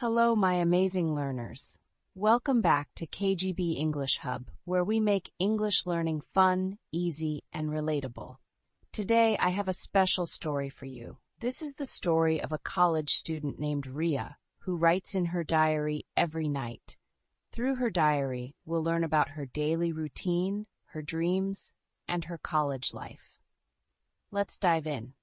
Hello, my amazing learners. Welcome back to KGB English Hub, where we make English learning fun, easy, and relatable. Today, I have a special story for you. This is the story of a college student named Ria, who writes in her diary every night. Through her diary, we'll learn about her daily routine, her dreams, and her college life. Let's dive in.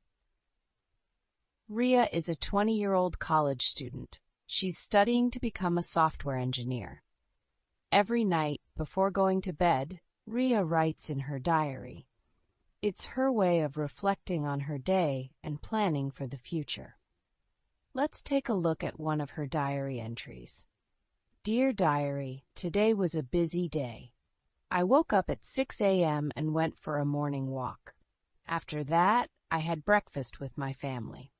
Ria is a 20-year-old college student. She's studying to become a software engineer. Every night, before going to bed, Ria writes in her diary. It's her way of reflecting on her day and planning for the future. Let's take a look at one of her diary entries. Dear Diary, today was a busy day. I woke up at 6 a.m. and went for a morning walk. After that, I had breakfast with my family.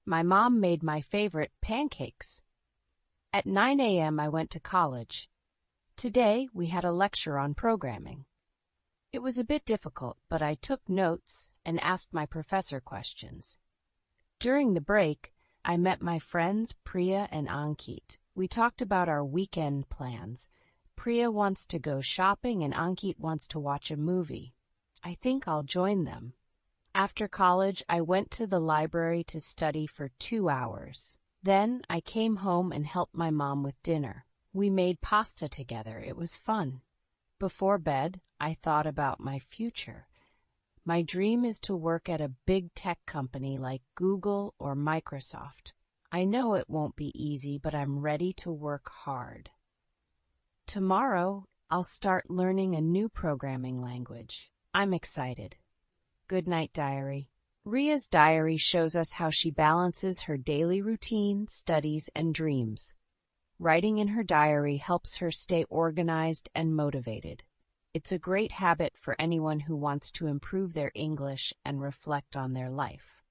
My mom made my favorite pancakes. At 9 a.m. I went to college. Today we had a lecture on programming. It was a bit difficult, but I took notes and asked my professor questions. During the break, I met my friends Priya and Ankit. We talked about our weekend plans. Priya wants to go shopping and Ankit wants to watch a movie. I think I'll join them. After college, I went to the library to study for 2 hours. Then I came home and helped my mom with dinner. We made pasta together. It was fun. Before bed, I thought about my future. My dream is to work at a big tech company like Google or Microsoft. I know it won't be easy, but I'm ready to work hard. Tomorrow, I'll start learning a new programming language. I'm excited. Good night, diary. Ria's diary shows us how she balances her daily routine, studies, and dreams. Writing in her diary helps her stay organized and motivated. It's a great habit for anyone who wants to improve their English and reflect on their life.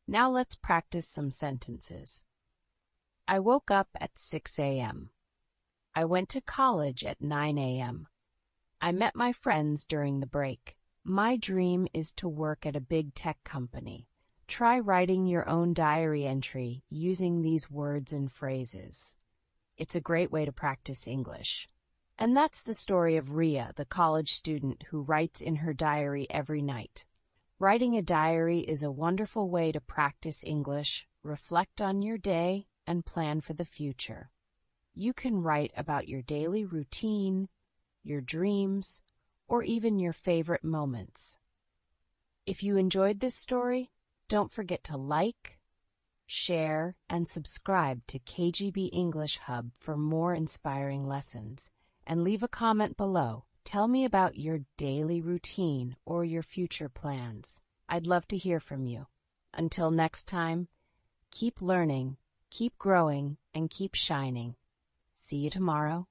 Now let's practice some sentences. I woke up at 6 a.m. I went to college at 9 a.m. I met my friends during the break. My dream is to work at a big tech company. Try writing your own diary entry using these words and phrases. It's a great way to practice English. And that's the story of Ria, the college student who writes in her diary every night. Writing a diary is a wonderful way to practice English, reflect on your day, and plan for the future. You can write about your daily routine, your dreams, or even your favorite moments. If you enjoyed this story, don't forget to like, share, and subscribe to KGB English Hub for more inspiring lessons. And leave a comment below. Tell me about your daily routine or your future plans. I'd love to hear from you. Until next time, keep learning, keep growing, and keep shining. See you tomorrow.